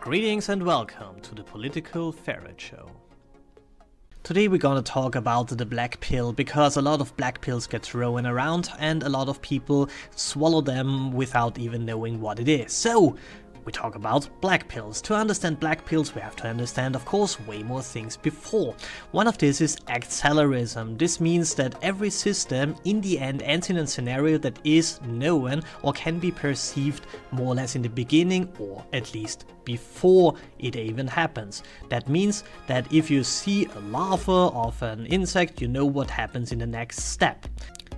Greetings and welcome to the Political Ferret Show. Today we're gonna talk about the black pill, because a lot of black pills get thrown around and a lot of people swallow them without even knowing what it is. So we talk about black pills. To understand black pills we have to understand, of course, way more things before. One of this is accelerationism. This means that every system in the end ends in a scenario that is known or can be perceived more or less in the beginning, or at least before it even happens. That means that if you see a larva of an insect, you know what happens in the next step.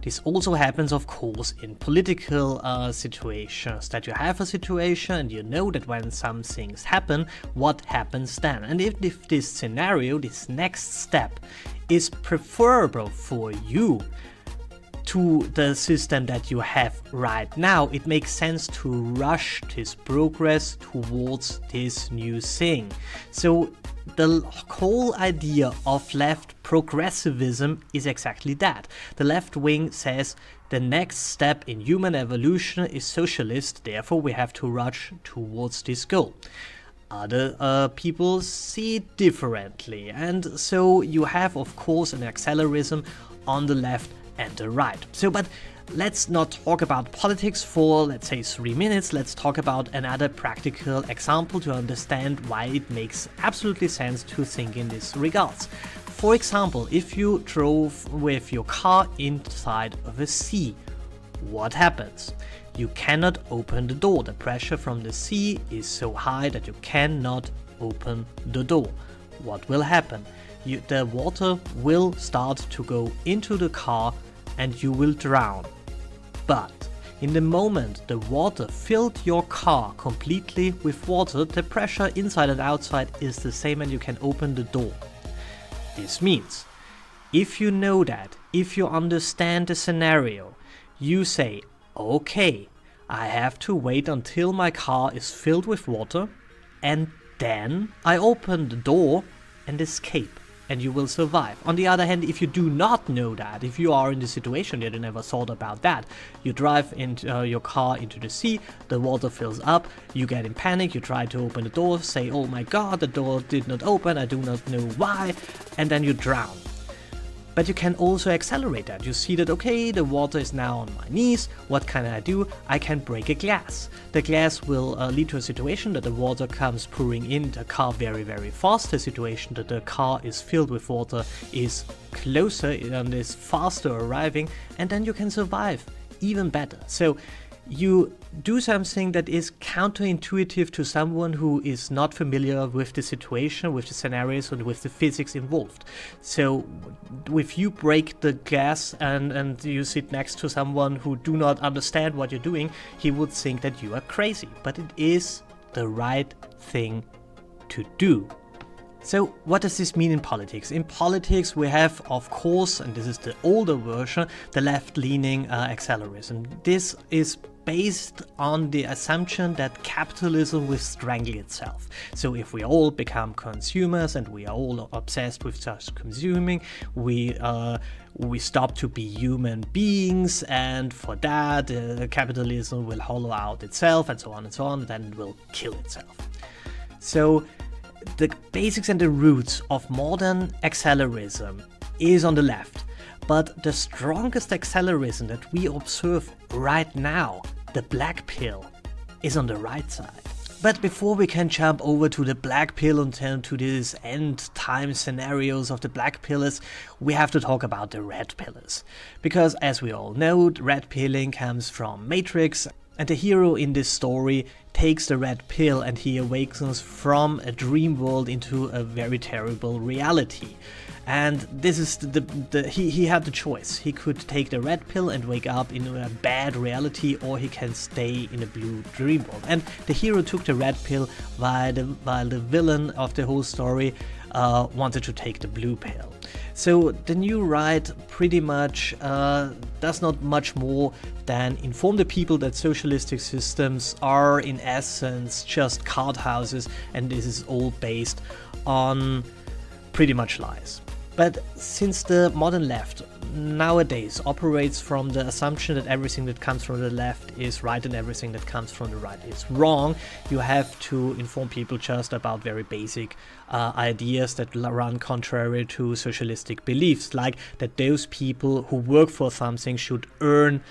This also happens, of course, in political situations, that you have a situation and you know that when some things happen, what happens then. And if this scenario, this next step, is preferable for you to the system that you have right now, it makes sense to rush this progress towards this new thing. So the whole idea of left progressivism is exactly that. The left wing says the next step in human evolution is socialist, therefore we have to rush towards this goal. Other people see it differently, and so you have, of course, an accelerationism on the left and the right. But let's not talk about politics for, let's say, 3 minutes. Let's talk about another practical example to understand why it makes absolutely sense to think in this regards. For example, if you drove with your car inside of a sea, what happens? You cannot open the door. The pressure from the sea is so high that you cannot open the door. What will happen? The water will start to go into the car and you will drown. But in the moment the water filled your car completely with water, the pressure inside and outside is the same and you can open the door. This means, if you know that, if you understand the scenario, you say, okay, I have to wait until my car is filled with water and then I open the door and escape. And you will survive. On the other hand, if you do not know that, if you are in the situation that you never thought about that, you drive into your car into the sea, the water fills up, you get in panic, you try to open the door, say, oh my god, the door did not open, I do not know why, and then you drown. But you can also accelerate that. You see that, okay, the water is now on my knees, what can I do? I can break a glass. The glass will lead to a situation that the water comes pouring in the car very, very fast. The situation that the car is filled with water is closer and is faster arriving, and then you can survive even better. So you do something that is counterintuitive to someone who is not familiar with the situation, with the scenarios, and with the physics involved. So if you break the glass and you sit next to someone who do not understand what you're doing, he would think that you are crazy. But it is the right thing to do. So what does this mean in politics? In politics we have, of course, and this is the older version, the left-leaning accelerationism. This is based on the assumption that capitalism will strangle itself. So if we all become consumers and we are all obsessed with just consuming, we stop to be human beings, and for that capitalism will hollow out itself and so on and so on, and then it will kill itself. So the basics and the roots of modern accelerationism is on the left, but the strongest accelerationism that we observe right now, the black pill, is on the right side. But before we can jump over to the black pill and turn to these end time scenarios of the black pillars, we have to talk about the red pillars. Because as we all know, red pilling comes from Matrix, and the hero in this story takes the red pill and he awakens from a dream world into a very terrible reality. And this is he had the choice. He could take the red pill and wake up in a bad reality, or he can stay in a blue dream world. And the hero took the red pill while the villain of the whole story wanted to take the blue pill. So the new right pretty much does not much more than inform the people that socialistic systems are in essence just card houses, and this is all based on pretty much lies. But since the modern left nowadays operates from the assumption that everything that comes from the left is right and everything that comes from the right is wrong, you have to inform people just about very basic ideas that run contrary to socialistic beliefs, like that those people who work for something should earn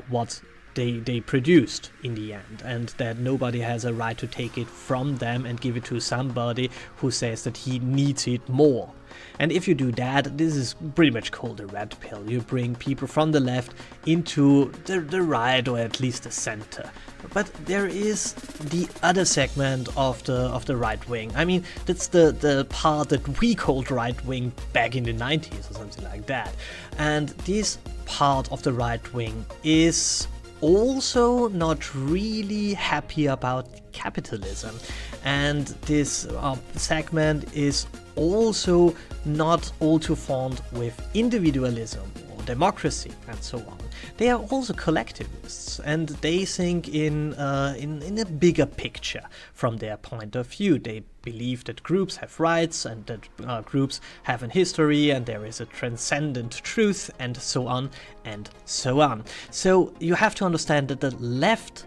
what they produced in the end, and that nobody has a right to take it from them and give it to somebody who says that he needs it more. And if you do that, this is pretty much called a red pill. You bring people from the left into the right, or at least the center. But there is the other segment of the right wing. I mean, that's the part that we called right wing back in the 90s or something like that. And this part of the right wing is also not really happy about capitalism, and this segment is also not all too fond with individualism or democracy and so on. They are also collectivists, and they think in a bigger picture from their point of view. They believe that groups have rights and that groups have a history and there is a transcendent truth and so on and so on. So you have to understand that the left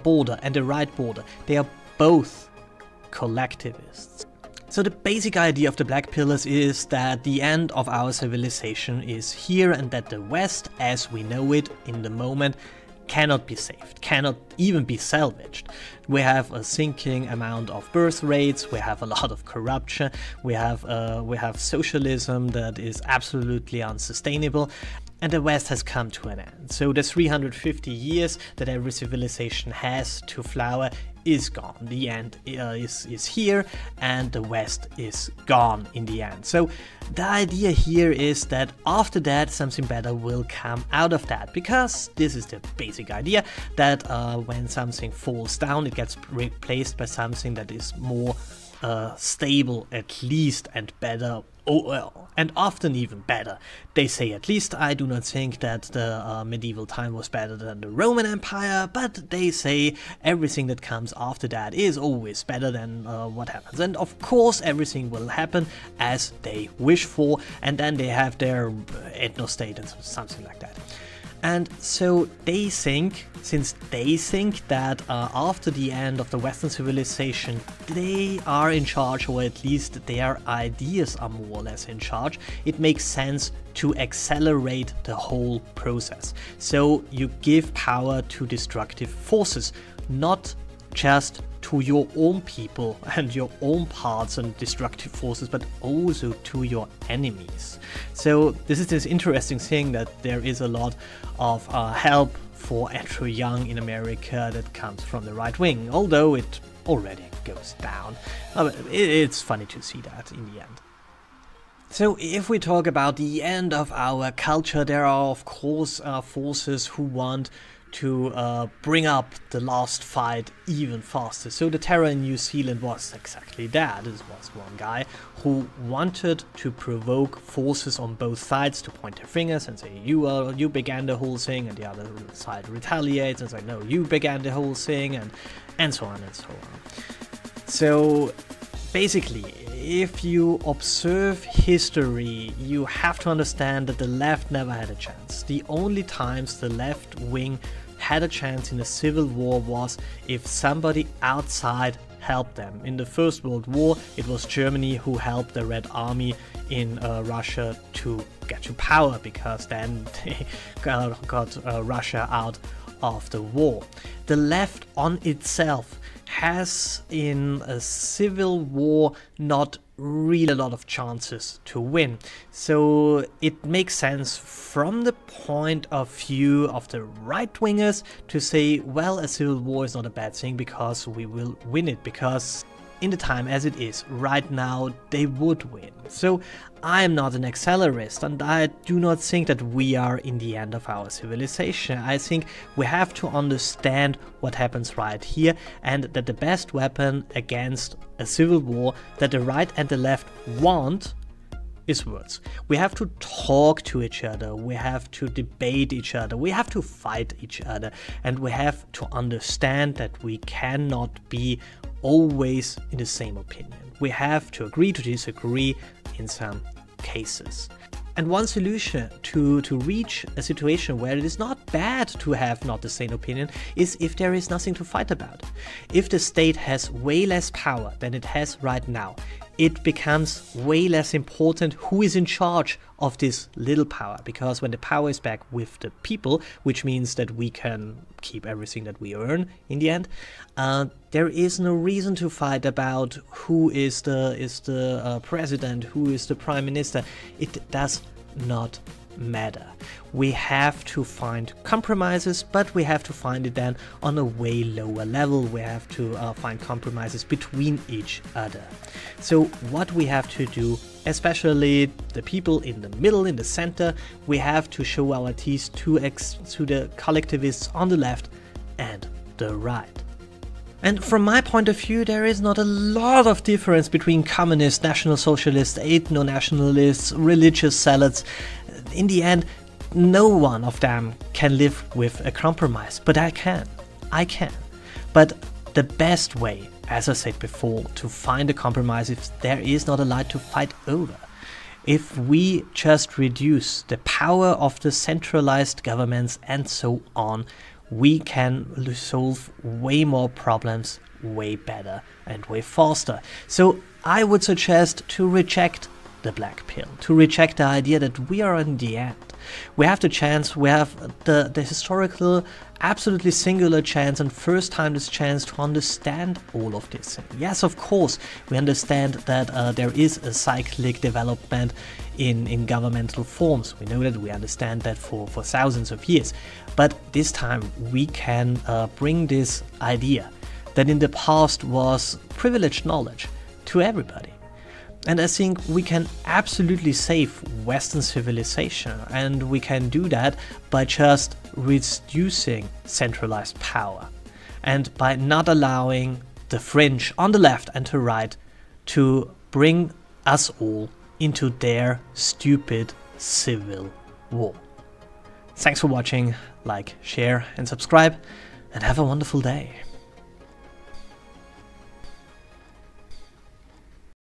border and the right border, they are both collectivists. So the basic idea of the Black Pillars is that the end of our civilization is here, and that the West, as we know it in the moment, cannot be saved, cannot even be salvaged. We have a sinking amount of birth rates, we have a lot of corruption, we have socialism that is absolutely unsustainable, and the West has come to an end. So the 350 years that every civilization has to flower is gone. The end is here, and the West is gone in the end. So the idea here is that after that something better will come out of that, because this is the basic idea that when something falls down, it gets replaced by something that is more stable at least, and better, and often even better. They say, at least. I do not think that the medieval time was better than the Roman Empire, but they say everything that comes after that is always better than what happens. And of course everything will happen as they wish for, and then they have their ethno-state and something like that. And so they think, since they think that after the end of the Western civilization they are in charge, or at least their ideas are more or less in charge, it makes sense to accelerate the whole process. So you give power to destructive forces, not just to your own people and your own parts and destructive forces, but also to your enemies. So this is this interesting thing that there is a lot of help for Andrew Young in America that comes from the right wing, although it already goes down. It's funny to see that in the end. So if we talk about the end of our culture, there are of course forces who want to bring up the last fight even faster. So the terror in New Zealand was exactly that. This was one guy who wanted to provoke forces on both sides to point their fingers and say, you began the whole thing, and the other side retaliates and say, no, you began the whole thing, and so on and so on. So basically, if you observe history, you have to understand that the left never had a chance. The only times the left wing had a chance in a civil war was if somebody outside helped them. In the First World War, it was Germany who helped the Red Army in Russia to get to power, because then they got Russia out of the war. The left on itself has in a civil war not really a lot of chances to win. So it makes sense from the point of view of the right-wingers to say, well, a civil war is not a bad thing because we will win it, because in the time as it is right now they would win. So I am not an accelerist, and I do not think that we are in the end of our civilization. I think we have to understand what happens right here, and that the best weapon against a civil war that the right and the left want is words. We have to talk to each other, we have to debate each other, we have to fight each other, and we have to understand that we cannot be always in the same opinion. We have to agree to disagree in some cases. And one solution to reach a situation where it is not bad to have not the same opinion is if there is nothing to fight about. If the state has way less power than it has right now, it becomes way less important who is in charge of this little power, because when the power is back with the people, which means that we can keep everything that we earn in the end, there is no reason to fight about who is the president, who is the prime minister. It does not matter. We have to find compromises, but we have to find it then on a way lower level. We have to find compromises between each other. So what we have to do, especially the people in the middle, in the center, we have to show our teeth to the collectivists on the left and the right. And from my point of view, there is not a lot of difference between communists, national socialists, ethno-nationalists, religious zealots. In the end, no one of them can live with a compromise, but I can. But the best way, as I said before, to find a compromise if there is not a lot to fight over, if we just reduce the power of the centralized governments and so on, we can solve way more problems way better and way faster. So I would suggest to reject the black pill, to reject the idea that we are in the end. We have the chance, we have the historical, absolutely singular chance and first time this chance to understand all of this. Yes, of course, we understand that there is a cyclic development in governmental forms. We know that, we understand that for thousands of years. But this time we can bring this idea that in the past was privileged knowledge to everybody. And I think we can absolutely save Western civilization, and we can do that by just reducing centralized power and by not allowing the fringe on the left and to right to bring us all into their stupid civil war. Thanks for watching, like, share and subscribe, and have a wonderful day.